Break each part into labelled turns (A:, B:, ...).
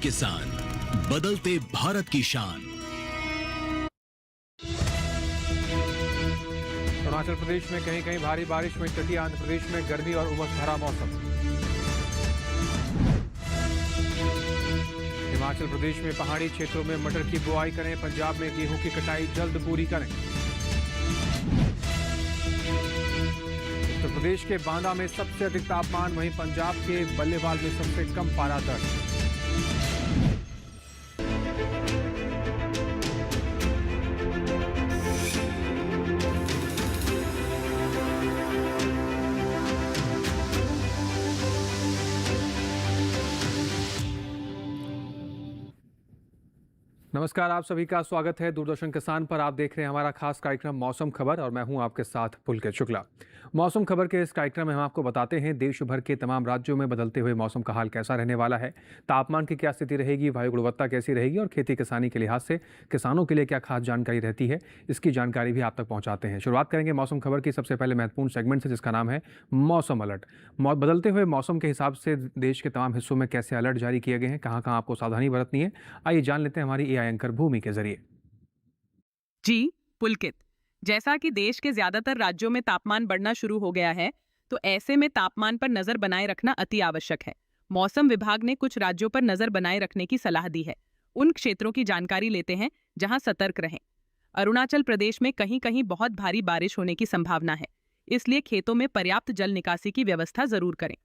A: किसान, बदलते भारत की शान।
B: अरुणाचल प्रदेश में कहीं कहीं भारी बारिश, वहीं तटीय आंध्र प्रदेश में गर्मी और उमस भरा मौसम। हिमाचल प्रदेश में पहाड़ी क्षेत्रों में मटर की बुआई करें, पंजाब में गेहूं की कटाई जल्द पूरी करें। उत्तर प्रदेश के बांदा में सबसे अधिक तापमान, वहीं पंजाब के बल्लेवाल में सबसे कम पारा दर्ज। नमस्कार, आप सभी का स्वागत है दूरदर्शन किसान पर। आप देख रहे हैं हमारा खास कार्यक्रम मौसम खबर और मैं हूं आपके साथ पुलकित शुक्ला। मौसम खबर के इस कार्यक्रम में हम आपको बताते हैं देश भर के तमाम राज्यों में बदलते हुए मौसम का हाल कैसा रहने वाला है, तापमान की क्या स्थिति रहेगी, वायु गुणवत्ता कैसी रहेगी और खेती किसानी के लिहाज से किसानों के लिए क्या खास जानकारी रहती है, इसकी जानकारी भी आप तक पहुंचाते हैं। शुरुआत करेंगे मौसम खबर की सबसे पहले महत्वपूर्ण सेगमेंट से, जिसका नाम है मौसम अलर्ट। बदलते हुए मौसम के हिसाब से देश के तमाम हिस्सों में कैसे अलर्ट जारी किए गए हैं, कहाँ कहाँ आपको सावधानी बरतनी है, आइए जान लेते हैं हमारी एआई एंकर भूमि के जरिए।
C: जी पुलकित, जैसा कि देश के ज्यादातर राज्यों में तापमान बढ़ना शुरू हो गया है, तो ऐसे में तापमान पर नजर बनाए रखना अति आवश्यक है। मौसम विभाग ने कुछ राज्यों पर नजर बनाए रखने की सलाह दी है। उन क्षेत्रों की जानकारी लेते हैं जहां सतर्क रहें। अरुणाचल प्रदेश में कहीं कहीं बहुत भारी बारिश होने की संभावना है, इसलिए खेतों में पर्याप्त जल निकासी की व्यवस्था जरूर करें।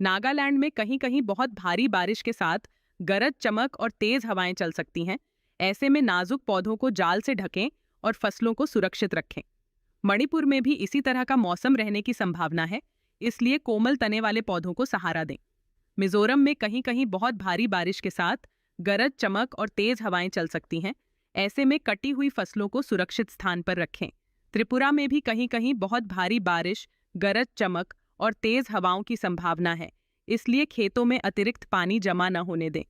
C: नागालैंड में कहीं कहीं बहुत भारी बारिश के साथ गरज, चमक और तेज हवाएं चल सकती हैं। ऐसे में नाजुक पौधों को जाल से ढकें और फसलों को सुरक्षित रखें। मणिपुर में भी इसी तरह का मौसम रहने की संभावना है, इसलिए कोमल तने वाले पौधों को सहारा दें। मिजोरम में कहीं कहीं बहुत भारी बारिश के साथ गरज, चमक और तेज हवाएं चल सकती हैं। ऐसे में कटी हुई फसलों को सुरक्षित स्थान पर रखें। त्रिपुरा में भी कहीं कहीं बहुत भारी बारिश, गरज, चमक और तेज हवाओं की संभावना है, इसलिए खेतों में अतिरिक्त पानी जमा न होने दें।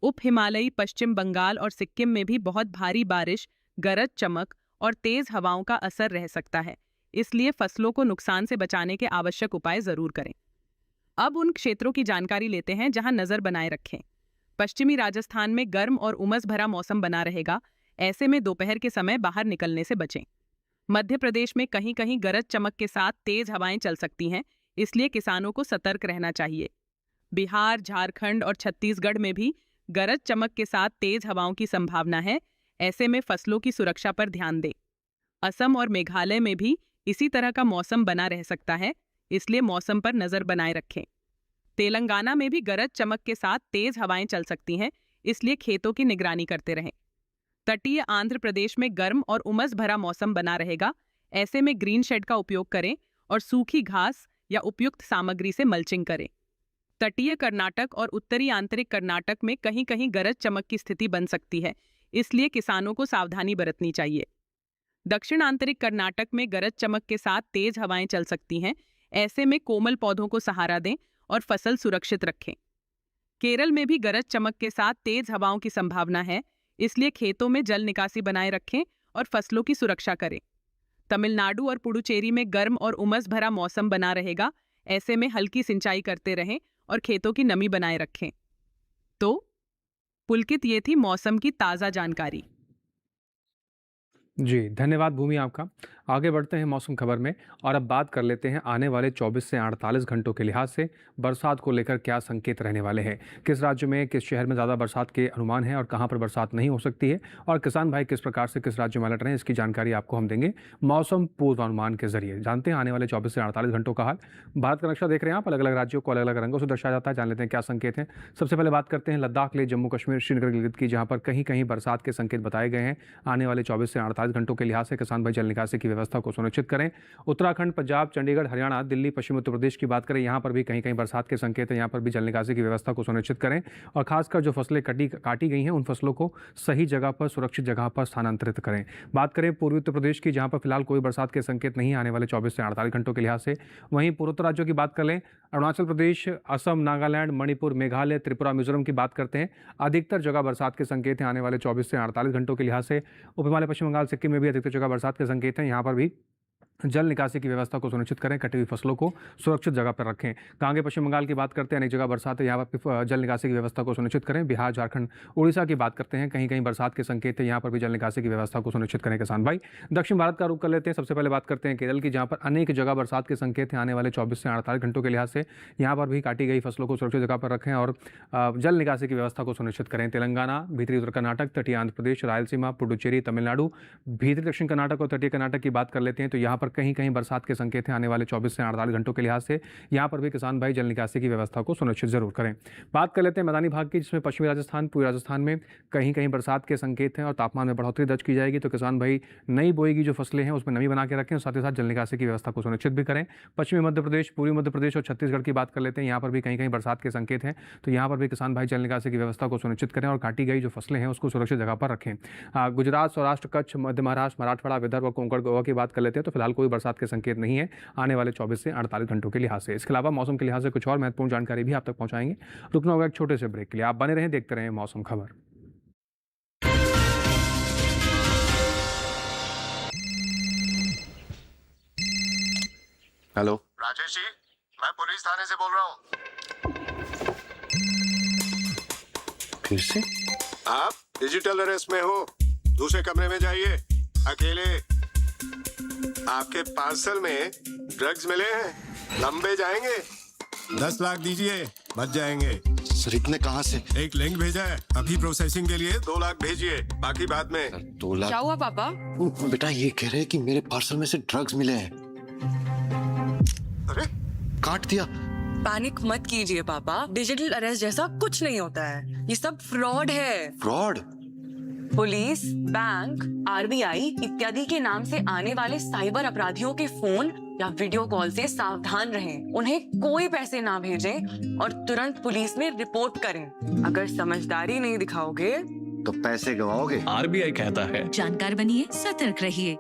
C: उप हिमालयी पश्चिम बंगाल और सिक्किम में भी बहुत भारी बारिश, गरज, चमक और तेज हवाओं का असर रह सकता है, इसलिए फसलों को नुकसान से बचाने के आवश्यक उपाय जरूर करें। अब उन क्षेत्रों की जानकारी लेते हैं जहां नजर बनाए रखें। पश्चिमी राजस्थान में गर्म और उमस भरा मौसम बना रहेगा। ऐसे में दोपहर के समय बाहर निकलने से बचें। मध्य प्रदेश में कहीं कहीं गरज, चमक के साथ तेज हवाएं चल सकती हैं, इसलिए किसानों को सतर्क रहना चाहिए। बिहार, झारखंड और छत्तीसगढ़ में भी गरज, चमक के साथ तेज हवाओं की संभावना है। ऐसे में फसलों की सुरक्षा पर ध्यान दें। असम और मेघालय में भी इसी तरह का मौसम बना रह सकता है, इसलिए मौसम पर नजर बनाए रखें। तेलंगाना में भी गरज, चमक के साथ तेज हवाएं चल सकती हैं, इसलिए खेतों की निगरानी करते रहें। तटीय आंध्र प्रदेश में गर्म और उमस भरा मौसम बना रहेगा। ऐसे में ग्रीन शेड का उपयोग करें और सूखी घास या उपयुक्त सामग्री से मल्चिंग करें। तटीय कर्नाटक और उत्तरी आंतरिक कर्नाटक में कहीं कहीं गरज, चमक की स्थिति बन सकती है, इसलिए किसानों को सावधानी बरतनी चाहिए। दक्षिण आंतरिक कर्नाटक में गरज, चमक के साथ तेज हवाएं चल सकती हैं। ऐसे में कोमल पौधों को सहारा दें और फसल सुरक्षित रखें। केरल में भी गरज, चमक के साथ तेज हवाओं की संभावना है, इसलिए खेतों में जल निकासी बनाए रखें और फसलों की सुरक्षा करें। तमिलनाडु और पुडुचेरी में गर्म और उमस भरा मौसम बना रहेगा। ऐसे में हल्की सिंचाई करते रहें और खेतों की नमी बनाए रखें। तो पुलकित, ये थी मौसम की ताज़ा जानकारी।
B: जी धन्यवाद भूमि आपका। आगे बढ़ते हैं मौसम खबर में और अब बात कर लेते हैं आने वाले 24 से 48 घंटों के लिहाज से बरसात को लेकर क्या संकेत रहने वाले हैं, किस राज्य में, किस शहर में ज़्यादा बरसात के अनुमान है और कहां पर बरसात नहीं हो सकती है, और किसान भाई किस प्रकार से किस राज्य में अलर्ट रहे हैं, इसकी जानकारी आपको हम देंगे मौसम पूर्वानुमान के जरिए। जानते हैं आने वाले 24 से 48 घंटों का हाल। भारत का नक्शा देख रहे हैं आप, अलग अलग राज्यों को अलग अलग रंगों से दर्शाया जाता है। जान लेते हैं क्या संकेत हैं। सबसे पहले बात करते हैं लद्दाख, ले जम्मू कश्मीर, श्रीनगर, गिलगित की, जहाँ पर कहीं कहीं बरसात के संकेत बताए गए हैं। आने वाले 24 से 48 घंटों के लिहाज से किसान भाई जल निकासी की व्यवस्था को सुनिश्चित करें। उत्तराखंड, पंजाब, चंडीगढ़, हरियाणा, दिल्ली, पश्चिम उत्तर प्रदेश की बात करें, यहाँ पर भी कहीं कहीं बरसात के संकेत हैं। यहाँ पर भी जल निकासी की व्यवस्था को सुनिश्चित करें और खासकर जो फसलें काटी गई हैं उन फसलों को सही जगह पर, सुरक्षित जगह पर स्थानांतरित करें। बात करें पूर्वी उत्तर प्रदेश की, जहाँ पर फिलहाल कोई बरसात के संकेत नहीं आने वाले 24 से 48 घंटों के लिहाज से। वहीं पूर्वोत्तर राज्यों की बात कर लें, अरुणाचल प्रदेश, असम, नागालैंड, मणिपुर, मेघालय, त्रिपुरा, मिजोरम की बात करते हैं, अधिकतर जगह बरसात के संकेत हैं आने वाले 24 से 48 घंटों के लिहाज से। उप हिमालय, पश्चिम बंगाल, सिक्किम में भी अधिकतर जगह बरसात के संकेत हैं। यहाँ पर भी जल निकासी की व्यवस्था को सुनिश्चित करें, कटी हुई फसलों को सुरक्षित जगह पर रखें। आगे पश्चिम बंगाल की बात करते हैं, अनेक जगह बरसात है, यहाँ पर जल निकासी की व्यवस्था को सुनिश्चित करें। बिहार, झारखंड, उड़ीसा की बात करते हैं, कहीं कहीं बरसात के संकेत है, यहाँ पर भी जल निकासी की व्यवस्था को सुनिश्चित करें किसान भाई। दक्षिण भारत का रुख कर लेते हैं, सबसे पहले बात करते हैं केरल की, जहाँ पर अनेक जगह बरसात के संकेत हैं आने वाले 24 से 48 घंटों के लिहाज से। यहाँ पर भी काटी गई फसलों को सुरक्षित जगह पर रखें और जल निकासी की व्यवस्था को सुनिश्चित करें। तेलंगाना, भीतरी उत्तर कर्नाटक, तटीय आंध्र प्रदेश, रायलसीमा, पुडुचेरी, तमिलनाडु, भीतरी दक्षिण कर्नाटक और तटीय कर्नाटक की बात कर लेते हैं, तो यहाँ पर कहीं कहीं बरसात के संकेत हैं आने वाले 24 से 48 घंटों के लिहाज से। यहाँ पर भी किसान भाई जल निकासी की व्यवस्था को सुनिश्चित जरूर करें। बात कर लेते हैं मैदानी भाग की, जिसमें पश्चिमी राजस्थान, पूर्वी राजस्थान में कहीं कहीं बरसात के संकेत हैं और तापमान में बढ़ोतरी दर्ज की जाएगी। तो किसान भाई नई बोई की जो फसलें हैं उसमें नमी बना के रखें और साथ ही साथ जल निकासी की व्यवस्था को सुनिश्चित भी करें। पश्चिमी मध्य प्रदेश, पूर्वी मध्य प्रदेश और छत्तीसगढ़ की बात कर लेते हैं, यहाँ पर भी कहीं कहीं बरसात के संकेत हैं, तो यहाँ पर भी किसान भाई जल निकासी की व्यवस्था को सुनिश्चित करें और काटी गई जो फसलें हैं उसको सुरक्षित जगह पर रखें। गुजरात, सौराष्ट्र, कच्छ, मध्य महाराष्ट्र, मराठवाड़ा, विदर्भ और कोंकण, गोवा की बात कर लेते हैं, तो फिलहाल कोई बरसात के संकेत नहीं है आने वाले 24 से 48 घंटों के लिहाज से। इसके अलावा मौसम के लिहाज से कुछ और महत्वपूर्ण जानकारी भी आप तक पहुंचाएंगे। रुकना होगा एक छोटे से ब्रेक के लिए। आप बने रहें, देखते रहें मौसम खबर।
D: हेलो
E: राजेश जी, मैं पुलिस थाने से बोल रहा हूँ।
D: फिर से?
E: आप डिजिटल अरेस्ट में हो, दूसरे कमरे में जाइए अकेले। आपके पार्सल में ड्रग्स मिले हैं, लंबे जाएंगे। 10 लाख दीजिए, बच जाएंगे।
D: सर इतने कहाँ से?
E: एक लिंक भेजा है, अभी प्रोसेसिंग के लिए 2 लाख भेजिए, बाकी बाद में।
D: 2 लाख?
F: क्या हुआ पापा?
D: बेटा ये कह रहे हैं कि मेरे पार्सल में से ड्रग्स मिले हैं।
E: अरे
D: काट दिया।
F: पैनिक मत कीजिए पापा, डिजिटल अरेस्ट जैसा कुछ नहीं होता है, ये सब फ्रॉड है।
D: फ्रॉड?
F: पुलिस, बैंक, आरबीआई इत्यादि के नाम से आने वाले साइबर अपराधियों के फोन या वीडियो कॉल से सावधान रहें। उन्हें कोई पैसे ना भेजें और तुरंत पुलिस में रिपोर्ट करें। अगर समझदारी नहीं दिखाओगे
D: तो पैसे गवाओगे।
A: आरबीआई कहता है,
G: जानकार बनिए, सतर्क रहिए।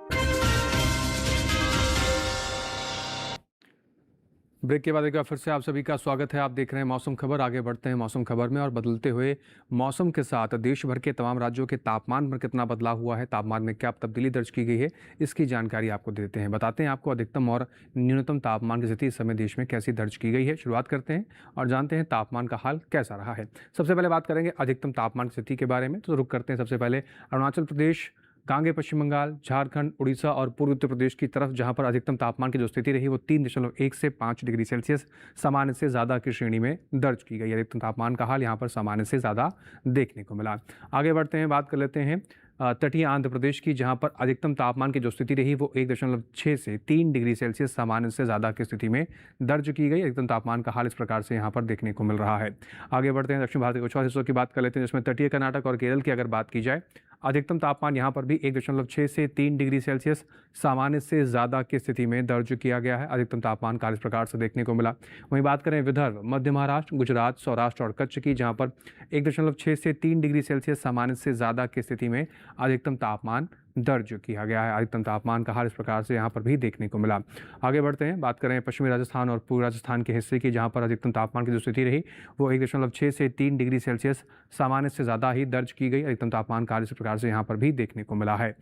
B: ब्रेक के बाद एक बार फिर से आप सभी का स्वागत है। आप देख रहे हैं मौसम खबर। आगे बढ़ते हैं मौसम खबर में, और बदलते हुए मौसम के साथ देश भर के तमाम राज्यों के तापमान पर कितना बदलाव हुआ है, तापमान में क्या तब्दीली दर्ज की गई है, इसकी जानकारी आपको देते हैं। बताते हैं आपको अधिकतम और न्यूनतम तापमान की स्थिति इस समय देश में कैसी दर्ज की गई है। शुरुआत करते हैं और जानते हैं तापमान का हाल कैसा रहा है। सबसे पहले बात करेंगे अधिकतम तापमान की स्थिति के बारे में, तो रुक करते हैं सबसे पहले अरुणाचल प्रदेश, गांगे पश्चिम बंगाल, झारखंड, उड़ीसा और पूर्वी उत्तर प्रदेश की तरफ, जहां पर अधिकतम तापमान की जो स्थिति रही वो 3.1 से 5 डिग्री सेल्सियस सामान्य से ज़्यादा की श्रेणी में दर्ज की गई। अधिकतम तापमान का हाल यहां पर सामान्य से ज़्यादा देखने को मिला। आगे बढ़ते हैं, बात कर लेते हैं तटीय आंध्र प्रदेश की, जहां पर अधिकतम तापमान की जो स्थिति रही वो 1.6 से 3 डिग्री सेल्सियस सामान्य से ज़्यादा की स्थिति में दर्ज की गई। अधिकतम तापमान का हाल इस प्रकार से यहाँ पर देखने को मिल रहा है। आगे बढ़ते हैं, दक्षिण भारत के कुछ और हिस्सों की बात कर लेते हैं, जिसमें तटीय कर्नाटक और केरल की अगर बात की जाए, अधिकतम तापमान यहाँ पर भी 1.6 से 3 डिग्री सेल्सियस सामान्य से ज़्यादा की स्थिति में दर्ज किया गया है। अधिकतम तापमान का इस प्रकार से देखने को मिला। वहीं बात करें विदर्भ, मध्य महाराष्ट्र, गुजरात, सौराष्ट्र और कच्छ की, जहाँ पर 1.6 से 3 डिग्री सेल्सियस सामान्य से ज़्यादा की स्थिति में अधिकतम तापमान दर्ज किया गया है। अधिकतम तापमान का हाल इस प्रकार से यहाँ पर भी देखने को मिला। आगे बढ़ते हैं, बात करें पश्चिमी राजस्थान और पूर्वी राजस्थान के हिस्से की, जहाँ पर अधिकतम तापमान की जो स्थिति रही वो 1.6 से 3 डिग्री सेल्सियस सामान्य से ज़्यादा ही दर्ज की गई। अधिकतम तापमान का हाल इस प्रकार से यहाँ पर भी देखने को मिला है।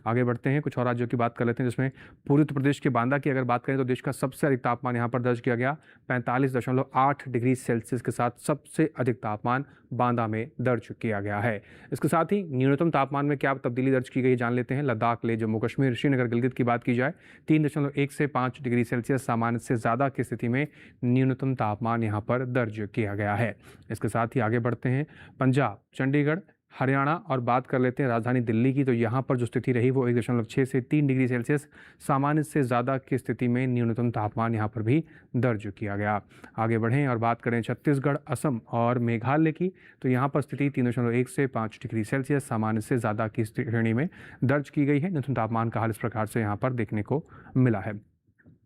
B: आगे बढ़ते हैं, कुछ और राज्यों की बात कर लेते हैं, जिसमें पूर्वी उत्तर प्रदेश के बांदा की अगर बात करें तो देश का सबसे अधिक तापमान यहाँ पर दर्ज किया गया 45.8 डिग्री सेल्सियस के साथ सबसे अधिक तापमान बांदा में दर्ज किया गया है। इसके साथ ही न्यूनतम तापमान में क्या तब्दीली दर्ज की गई जान लेते हैं। लद्दाख, लेह, जम्मू कश्मीर, श्रीनगर, गिलगित की बात की जाए, 3.1 से 5 डिग्री सेल्सियस सामान्य से ज़्यादा की स्थिति में न्यूनतम तापमान यहाँ पर दर्ज किया गया है। इसके साथ ही आगे बढ़ते हैं, पंजाब, चंडीगढ़, हरियाणा और बात कर लेते हैं राजधानी दिल्ली की, तो यहाँ पर जो स्थिति रही वो 1.6 से 3 डिग्री सेल्सियस सामान्य से ज़्यादा की स्थिति में न्यूनतम तापमान यहाँ पर भी दर्ज किया गया। आगे बढ़ें और बात करें छत्तीसगढ़, असम और मेघालय की, तो यहाँ पर स्थिति 3.1 से 5 डिग्री सेल्सियस सामान्य से ज़्यादा की श्रेणी में दर्ज की गई है। न्यूनतम तापमान का हाल इस प्रकार से यहाँ पर देखने को मिला है।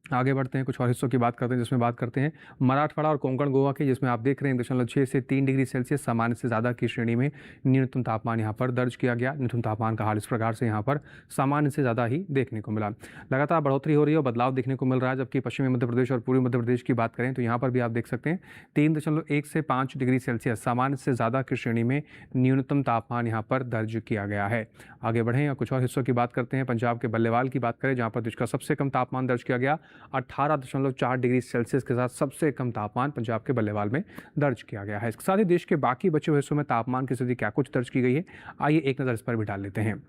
B: आगे बढ़ते हैं, कुछ और हिस्सों की बात करते हैं, जिसमें बात करते हैं मराठवाड़ा और कोंकण गोवा की, जिसमें आप देख रहे हैं 1.6 से 3 डिग्री सेल्सियस सामान्य से ज़्यादा की श्रेणी में न्यूनतम तापमान यहाँ पर दर्ज किया गया। न्यूनतम तापमान का हाल इस प्रकार से यहाँ पर सामान्य से ज़्यादा ही देखने को मिला। लगातार बढ़ोतरी हो रही है और बदलाव देखने को मिल रहा है। जबकि पश्चिमी मध्य प्रदेश और पूर्वी मध्य प्रदेश की बात करें तो यहाँ पर भी आप देख सकते हैं 3.1 से 5 डिग्री सेल्सियस सामान्य से ज़्यादा की श्रेणी में न्यूनतम तापमान यहाँ पर दर्ज किया गया है। आगे बढ़ें और कुछ और हिस्सों की बात करते हैं। पंजाब के बल्लेवाल की बात करें, जहाँ पर देश का सबसे कम तापमान दर्ज किया गया 18.4 डिग्री सेल्सियस के साथ सबसे कम तापमान पंजाब के बल्लेवाल में दर्ज किया गया है। इसके साथ ही देश के बाकी बचे हुए हिस्सों में तापमान की स्थिति क्या कुछ दर्ज की गई है, आइए एक नज़र इस पर भी डाल लेते हैं।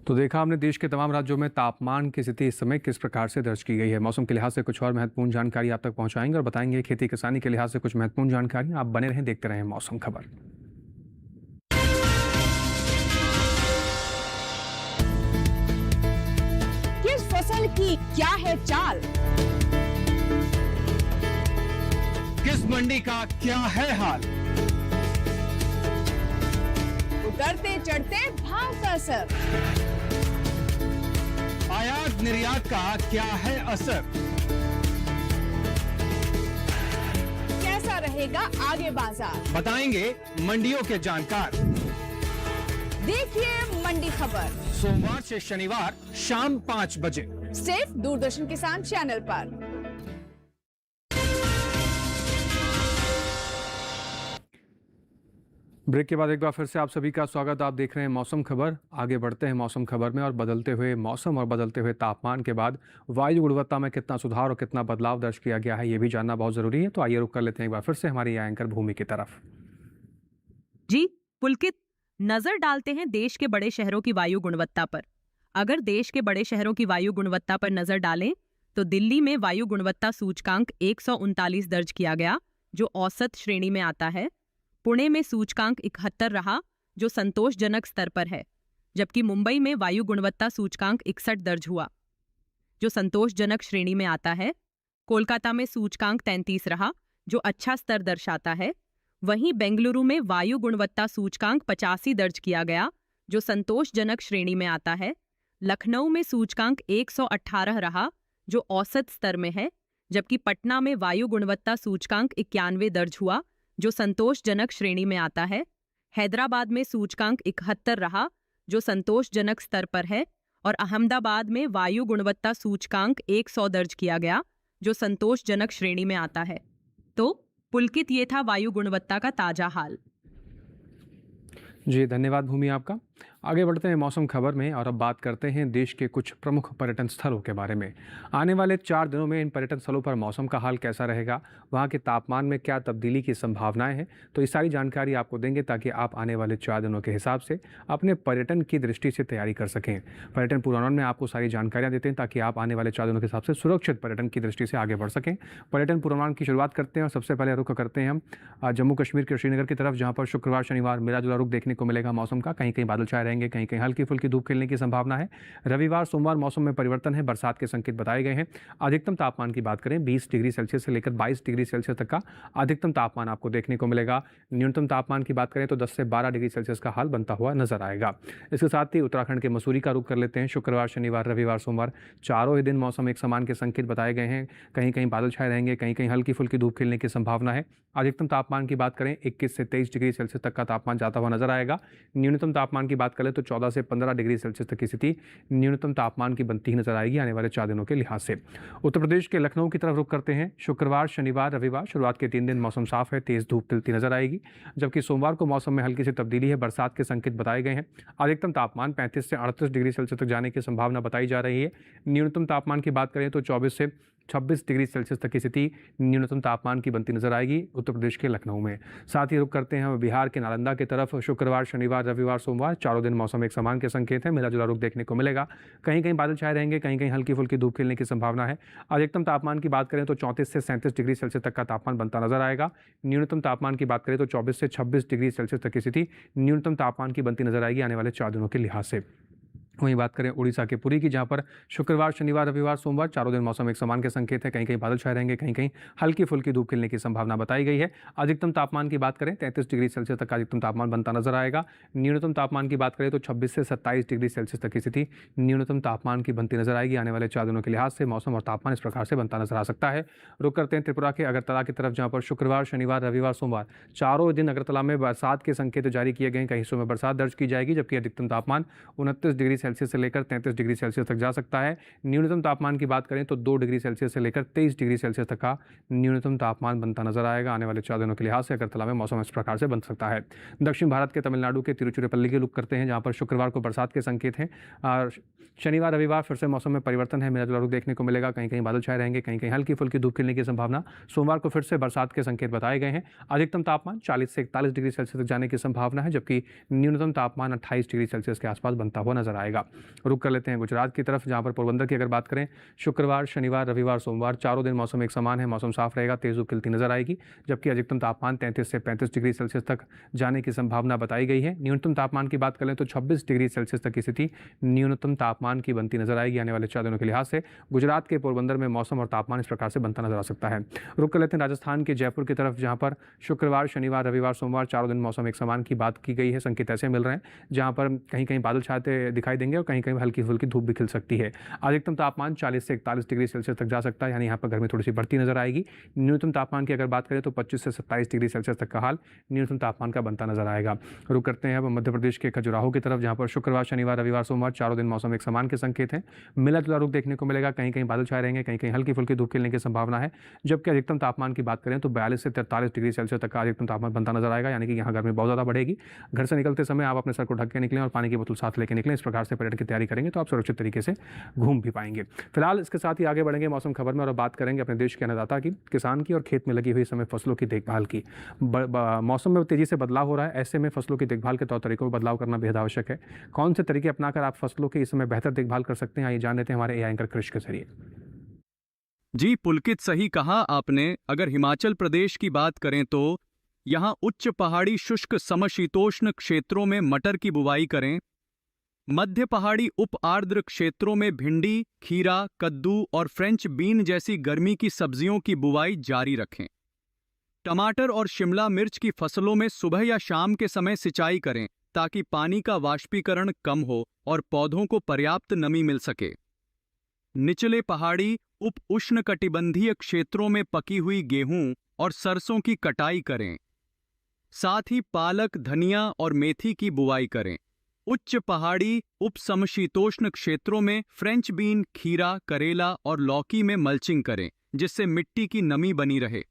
B: तो देखा हमने देश के तमाम राज्यों में तापमान की स्थिति इस समय किस प्रकार से दर्ज की गई है। मौसम के लिहाज से कुछ और महत्वपूर्ण जानकारी आप तक पहुंचाएंगे और बताएंगे खेती किसानी के लिहाज से कुछ महत्वपूर्ण जानकारी। आप बने रहें, देखते रहें मौसम खबर।
H: किस फसल की क्या है चाल,
I: किस मंडी का क्या है हाल,
H: उतरते चढ़ते भाव का असर,
I: आयात निर्यात का क्या है असर,
H: कैसा रहेगा आगे बाजार,
I: बताएंगे मंडियों के जानकार।
H: देखिए मंडी खबर
I: सोमवार से शनिवार शाम 5 बजे
H: सिर्फ दूरदर्शन किसान चैनल पर।
B: ब्रेक के बाद एक बार फिर से आप सभी का स्वागत। आप देख रहे हैं मौसम खबर। आगे बढ़ते हैं मौसम खबर में और बदलते हुए मौसम और बदलते हुए तापमान के बाद वायु गुणवत्ता में कितना सुधार और कितना बदलाव दर्ज किया गया है, ये भी जानना बहुत ज़रूरी है। तो आइए रुक कर लेते हैं एक बार फिर से हमारी एंकर भूमि की तरफ।
C: जी पुलकित, नजर डालते हैं देश के बड़े शहरों की वायु गुणवत्ता पर। अगर देश के बड़े शहरों की वायु गुणवत्ता पर नजर डालें तो दिल्ली में वायु गुणवत्ता सूचकांक 139 दर्ज किया गया, जो औसत श्रेणी में आता है। पुणे में सूचकांक 71 रहा, जो संतोषजनक स्तर पर है, जबकि मुंबई में वायु गुणवत्ता सूचकांक 61 दर्ज हुआ, जो संतोषजनक श्रेणी में आता है। कोलकाता में सूचकांक 33 रहा, जो अच्छा स्तर दर्शाता है। वहीं बेंगलुरु में वायु गुणवत्ता सूचकांक 85 दर्ज किया गया, जो संतोषजनक श्रेणी में आता है। लखनऊ में सूचकांक 118 रहा, जो औसत स्तर में है, जबकि पटना में वायु गुणवत्ता सूचकांक 91 दर्ज हुआ, जो संतोषजनक श्रेणी में आता है। हैदराबाद में सूचकांक 71 रहा, जो संतोषजनक स्तर पर है, और अहमदाबाद में वायु गुणवत्ता सूचकांक 100 दर्ज किया गया, जो संतोषजनक श्रेणी में आता है। तो पुलकित, ये था वायु गुणवत्ता का ताजा हाल।
B: जी धन्यवाद भूमि आपका। आगे बढ़ते हैं मौसम खबर में और अब बात करते हैं देश के कुछ प्रमुख पर्यटन स्थलों के बारे में। आने वाले 4 दिनों में इन पर्यटन स्थलों पर मौसम का हाल कैसा रहेगा, वहाँ के तापमान में क्या तब्दीली की संभावनाएं हैं, तो ये सारी जानकारी आपको देंगे ताकि आप आने वाले 4 दिनों के हिसाब से अपने पर्यटन की दृष्टि से तैयारी कर सकें। पर्यटन पूर्वानुमान में आपको सारी जानकारियाँ देते हैं ताकि आप आने वाले 4 दिनों के हिसाब से सुरक्षित पर्यटन की दृष्टि से आगे बढ़ सकें। पर्यटन पूर्वानुमान की शुरुआत करते हैं और सबसे पहले रुख करते हैं हम जम्मू कश्मीर के श्रीनगर की तरफ, जहाँ पर शुक्रवार शनिवार मिला जुला रुख देखने को मिलेगा मौसम का। कहीं कहीं बादल छाए रहेंगे, कहीं कहीं हल्की फुल्की धूप खिलने की संभावना है। रविवार सोमवार मौसम में परिवर्तन है, बरसात के संकेत बताए गए हैं। अधिकतम तापमान की बात करें 20 डिग्री सेल्सियस से लेकर 22 डिग्री सेल्सियस तक का अधिकतम तापमान आपको देखने को मिलेगा। न्यूनतम तापमान की बात करें तो 10 से 12 डिग्री सेल्सियस का हाल बनता हुआ नजर आएगा। इसके साथ ही उत्तराखंड के मसूरी का रुख कर लेते हैं। शुक्रवार शनिवार रविवार सोमवार चारों ही दिन मौसम एक समान के संकेत बताए गए हैं। कहीं कहीं बादल छाए रहेंगे, कहीं कहीं हल्की फुल्की धूप खिलने की संभावना है। अधिकतम तापमान की बात करें 21 से 23 डिग्री सेल्सियस तक का तापमान जाता हुआ नजर आएगा। न्यूनतम तापमान की बात करें तो 14 से 15 डिग्री सेल्सियस तक की स्थिति न्यूनतम तापमान की बनती ही नजर आएगी आने वाले 4 दिनों के लिहाज से। उत्तर प्रदेश के लखनऊ की तरफ रुख करते हैं। शुक्रवार, शनिवार, रविवार शुरुआत के 3 दिन मौसम साफ है, तेज धूप खिलती नजर आएगी, जबकि सोमवार को मौसम में हल्की सी तब्दीली है, बरसात के संकेत बताए गए हैं। अधिकतम तापमान 35 से 38 डिग्री सेल्सियस तक जाने की संभावना बताई जा रही है। न्यूनतम तापमान की बात करें तो 24 से 26 डिग्री सेल्सियस तक की स्थिति न्यूनतम तापमान की बनती नजर आएगी उत्तर प्रदेश के लखनऊ में। साथ ही रुक करते हैं हम बिहार के नालंदा की तरफ। शुक्रवार, शनिवार, रविवार, सोमवार चारों दिन मौसम एक समान के संकेत है, मिला जुला रुख देखने को मिलेगा। कहीं कहीं बादल छाए रहेंगे, कहीं कहीं हल्की फुल्की धूप खिलने की संभावना है। अधिकतम तापमान की बात करें तो 34 से 37 डिग्री सेल्सियस तक का तापमान बनता नजर आएगा। न्यूनतम तापमान की बात करें तो 24 से 26 डिग्री सेल्सियस तक की स्थिति न्यूनतम तापमान की बनती नजर आएगी आने वाले 4 दिनों के लिहाज से। वहीं बात करें उड़ीसा के पुरी की, जहां पर शुक्रवार, शनिवार, रविवार, सोमवार चारों दिन मौसम एक समान के संकेत है। कहीं कहीं बादल छाए रहेंगे, कहीं कहीं हल्की फुल्की धूप खिलने की संभावना बताई गई है। अधिकतम तापमान की बात करें 33 डिग्री सेल्सियस तक का अधिकतम तापमान बनता नजर आएगा। न्यूनतम तापमान की बात करें तो 26 से 27 डिग्री सेल्सियस तक की स्थिति न्यूनतम तापमान की बनती नजर आएगी आने वाले 4 दिनों के लिहाज से। मौसम और तापमान इस प्रकार से बनता नजर आ सकता है। रुक करते हैं त्रिपुरा के अगरतला की तरफ, जहाँ पर शुक्रवार, शनिवार, रविवार, सोमवार चारों दिन अगरतला में बरसात के संकेत जारी किए गए हैं। कई हिस्सों में बरसात दर्ज की जाएगी, जबकि अधिकतम तापमान 29 डिग्री सेल्सियस से लेकर 33 डिग्री सेल्सियस तक जा सकता है। न्यूनतम तापमान की बात करें तो 2 डिग्री सेल्सियस से लेकर 23 डिग्री सेल्सियस तक का न्यूनतम तापमान बनता नजर आएगा आने वाले 4 दिनों के लिहाज से। अगरतला में मौसम इस प्रकार से बन सकता है। दक्षिण भारत के तमिलनाडु के तिरुचिरापल्ली के रुख करते हैं, जहां पर शुक्रवार को बरसात के संकेत हैं। और शनिवार, रविवार फिर से मौसम में परिवर्तन है, मिला जुला रुख देखने को मिलेगा। कहीं कहीं बादल छाए रहेंगे, कहीं कहीं हल्की फुल्की धूप खिलने की संभावना। सोमवार को फिर से बरसात के संकेत बताए गए हैं। अधिकतम तापमान 40 से 41 डिग्री सेल्सियस तक जाने की संभावना है, जबकि न्यूनतम तापमान 28 डिग्री सेल्सियस के आसपास बनता हुआ नजर आएगा। रुक कर लेते हैं गुजरात की तरफ, जहां पर पोरबंदर की अगर बात करें, शुक्रवार, शनिवार, रविवार, सोमवार चारों दिन मौसम एक समान है, मौसम साफ रहेगा, तेज धूप खिलती नजर आएगी, जबकि अधिकतम तापमान 33 से 35 डिग्री सेल्सियस तक जाने की संभावना बताई गई है। न्यूनतम तापमान की बात करें तो 26 डिग्री सेल्सियस तक की स्थिति न्यूनतम तापमान की बनती नजर आएगी आने वाले 4 दिनों के लिहाज से। गुजरात के पोरबंदर में मौसम और तापमान इस प्रकार से बनता नजर आ सकता है। रुक कर लेते हैं राजस्थान के जयपुर की तरफ, जहां पर शुक्रवार, शनिवार, रविवार, सोमवार चारों दिन मौसम एक समान की बात की गई है। संकेत ऐसे मिल रहे हैं जहां पर कहीं कहीं बादल छाते दिखाई देंगे और कहीं कहीं हल्की फुल्की धूप भी खिल सकती है। अधिकतम तापमान 40 से 41 डिग्री सेल्सियस तक जा सकता है, यानी यहाँ पर गर्मी थोड़ी सी बढ़ती नजर आएगी। न्यूनतम तापमान की अगर बात करें तो 25 से 27 डिग्री सेल्सियस तक का हाल न्यूनतम तापमान का बनता नजर आएगा। रुक करते हैं अब मध्य प्रदेश के खजुराहो की तरफ, जहाँ पर शुक्रवार, शनिवार, रविवार, सोमवार चारों दिन मौसम एक समान के संकेत हैं। मिला जुला रुख देखने को मिलेगा, कहीं कहीं बादल छाए रहेंगे, कहीं कहीं हल्की फुल्की धूप खिलने की संभावना है, जबकि अधिकतम तापमान की बात करें तो 42 से 43 डिग्री सेल्सियस तक का अधिकतम तापमान बनता नजर आएगा, यानी कि यहाँ गर्मी बहुत ज़्यादा बढ़ेगी। घर से निकलते समय आप अपने सर को ढक के निकलें और पानी की बोतल साथ लेकर निकलें। इस प्रकार से पर्यटन की तैयारी करेंगे तो आप सुरक्षित तरीके से घूम भी पाएंगे। फिलहाल इसके साथ ही आगे बढ़ेंगे मौसम खबर में और बात करेंगे अपने देश के अन्नदाता की, किसान की और खेत में लगी हुई समय फसलों की देखभाल की। मौसम में तेजी से बदलाव हो रहा है, ऐसे में फसलों की देखभाल के तौर तरीकों में बदलाव करना बेहद आवश्यक है। कौन से तरीके अपनाकर आप फसलों की इस समय बेहतर देखभाल कर सकते हैं, आइए जान लेते हैं हमारे एआई एंकर कृषि के जरिए।
J: जी पुलकित, सही कहा आपने। अगर हिमाचल प्रदेश की बात करें तो यहाँ उच्च पहाड़ी शुष्क समशीतोष्ण क्षेत्रों में मटर की बुवाई करें। मध्य पहाड़ी उप आर्द्र क्षेत्रों में भिंडी, खीरा, कद्दू और फ्रेंच बीन जैसी गर्मी की सब्जियों की बुवाई जारी रखें। टमाटर और शिमला मिर्च की फसलों में सुबह या शाम के समय सिंचाई करें ताकि पानी का वाष्पीकरण कम हो और पौधों को पर्याप्त नमी मिल सके। निचले पहाड़ी उप उष्णकटिबंधीय क्षेत्रों में पकी हुई गेहूं और सरसों की कटाई करें। साथ ही पालक, धनिया और मेथी की बुवाई करें। उच्च पहाड़ी उप समशीतोष्ण क्षेत्रों में फ्रेंच बीन, खीरा, करेला और लौकी में मल्चिंग करें, जिससे मिट्टी की नमी बनी रहे।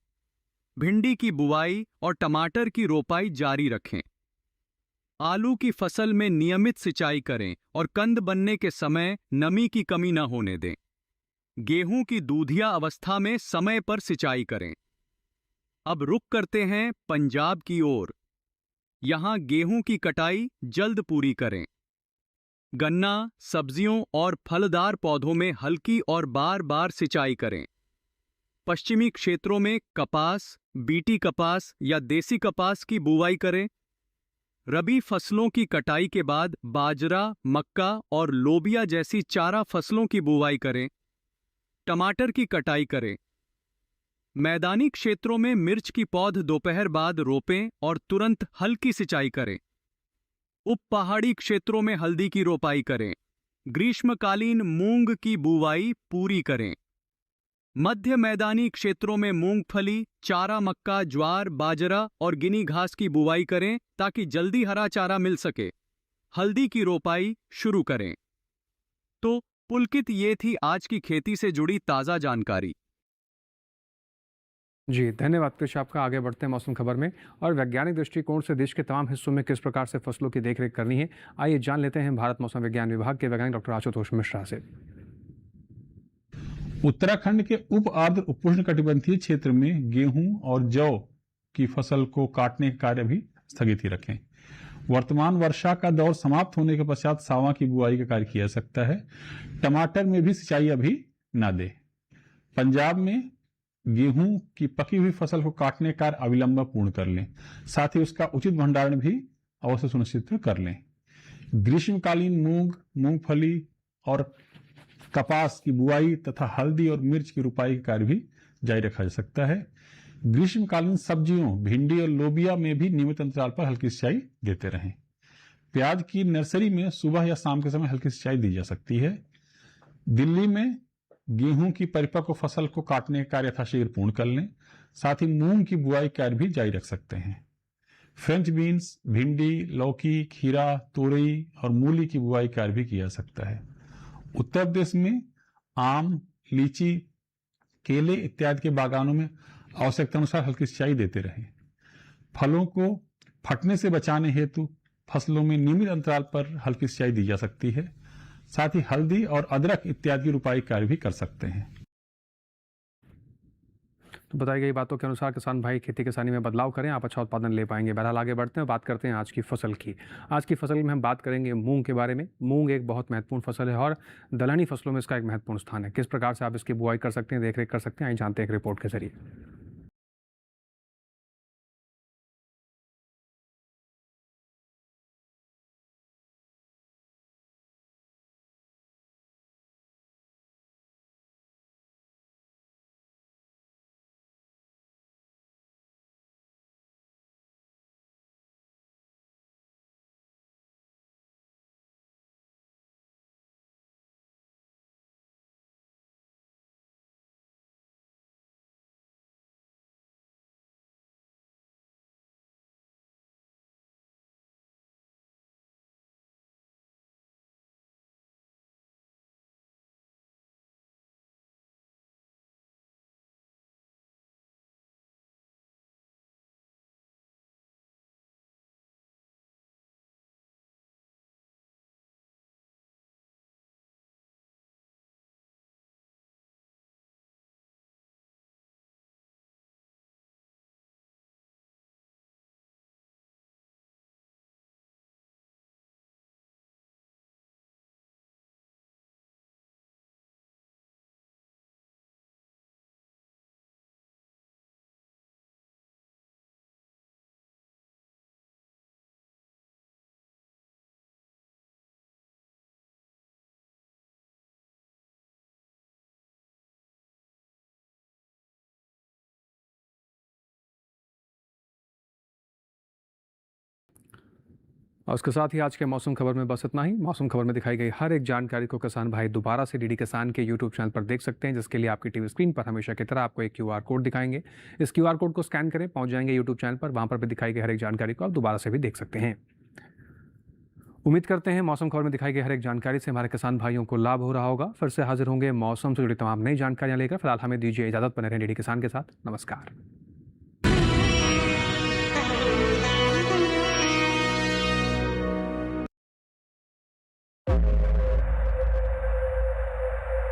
J: भिंडी की बुवाई और टमाटर की रोपाई जारी रखें। आलू की फसल में नियमित सिंचाई करें और कंद बनने के समय नमी की कमी न होने दें। गेहूं की दूधिया अवस्था में समय पर सिंचाई करें। अब रुख करते हैं पंजाब की ओर। यहां गेहूं की कटाई जल्द पूरी करें। गन्ना, सब्जियों और फलदार पौधों में हल्की और बार बार सिंचाई करें। पश्चिमी क्षेत्रों में कपास, बीटी कपास या देसी कपास की बुवाई करें। रबी फसलों की कटाई के बाद बाजरा, मक्का और लोबिया जैसी चारा फसलों की बुवाई करें। टमाटर की कटाई करें। मैदानी क्षेत्रों में मिर्च की पौध दोपहर बाद रोपें और तुरंत हल्की सिंचाई करें। उप पहाड़ी क्षेत्रों में हल्दी की रोपाई करें। ग्रीष्मकालीन मूंग की बुवाई पूरी करें। मध्य मैदानी क्षेत्रों में मूंगफली, चारा मक्का, ज्वार, बाजरा और गिनी घास की बुवाई करें ताकि जल्दी हरा चारा मिल सके। हल्दी की रोपाई शुरू करें। तो पुलकित, ये थी आज की खेती से जुड़ी ताज़ा जानकारी।
B: जी धन्यवाद कृष आपका। आगे बढ़ते हैं मौसम खबर में और वैज्ञानिक दृष्टिकोण से देश के तमाम हिस्सों में किस प्रकार से फसलों की देखरेख करनी है, आइए जान लेते हैं भारत मौसम विज्ञान विभाग के वैज्ञानिक डॉक्टर आशुतोष मिश्रा से।
K: उत्तराखंड के उप आर्द्र उपोष्णकटिबंधीय क्षेत्र में गेहूं और जौ की फसल को काटने का कार्य भी स्थगित ही रखें। वर्तमान वर्षा का दौर समाप्त होने के पश्चात सावा की बुआई का कार्य किया जा सकता है। टमाटर में भी सिंचाई अभी न दे। पंजाब में गेहूं की पकी हुई फसल को काटने का कार्य अविलंब पूर्ण कर लें, साथ ही उसका उचित भंडारण भी अवश्य सुनिश्चित कर लें। ग्रीष्मकालीन मूंग, मूंगफली और कपास की बुआई तथा हल्दी और मिर्च की रुपाई का कार्य भी जारी रखा जा सकता है। ग्रीष्मकालीन सब्जियों भिंडी और लोबिया में भी नियमित अंतराल पर हल्की सिंचाई देते रहें। प्याज की नर्सरी में सुबह या शाम के समय हल्की सिंचाई दी जा सकती है। दिल्ली में गेहूं की परिपक्व फसल को काटने का कार्य यथाशीघ्र पूर्ण कर लें, साथ ही मूंग की बुआई कार्य भी जारी रख सकते हैं। फ्रेंच बीन्स, भिंडी, लौकी, खीरा, तोरई और मूली की बुआई कार्य भी किया जा सकता है। उत्तर प्रदेश में आम, लीची, केले इत्यादि के बागानों में आवश्यकता अनुसार हल्की सिंचाई देते रहें। फलों को फटने से बचाने हेतु फसलों में नियमित अंतराल पर हल्की सिंचाई दी जा सकती है। साथ ही हल्दी और अदरक इत्यादि की रुपाई कार्य भी कर सकते हैं।
B: तो बताई गई बातों के अनुसार किसान भाई खेती किसानी में बदलाव करें, आप अच्छा उत्पादन ले पाएंगे। बहरहाल आगे बढ़ते हैं, बात करते हैं आज की फसल की। आज की फसल में हम बात करेंगे मूंग के बारे में। मूंग एक बहुत महत्वपूर्ण फसल है और दलहनी फसलों में इसका एक महत्वपूर्ण स्थान है। किस प्रकार से आप इसकी बुआई कर सकते हैं, देखरेख कर सकते हैं, आइए जानते हैं एक रिपोर्ट के जरिए। और उसके साथ ही आज के मौसम खबर में बस इतना ही। मौसम खबर में दिखाई गई हर एक जानकारी को किसान भाई दोबारा से डीडी किसान के यूट्यूब चैनल पर देख सकते हैं, जिसके लिए आपकी टीवी स्क्रीन पर हमेशा की तरह आपको एक QR कोड दिखाएंगे। इस QR कोड को स्कैन करें, पहुंच जाएंगे यूट्यूब चैनल पर। वहां पर भी दिखाई गई हर एक जानकारी को आप दोबारा से भी देख सकते हैं। उम्मीद करते हैं मौसम खबर में दिखाई गई हर एक जानकारी से हमारे किसान भाइयों को लाभ हो रहा होगा। फिर से हाजिर होंगे मौसम से जुड़ी तमाम नई जानकारियां लेकर। फिलहाल हमें दीजिए इजाजत, बने रहें डीडी किसान के साथ। नमस्कार।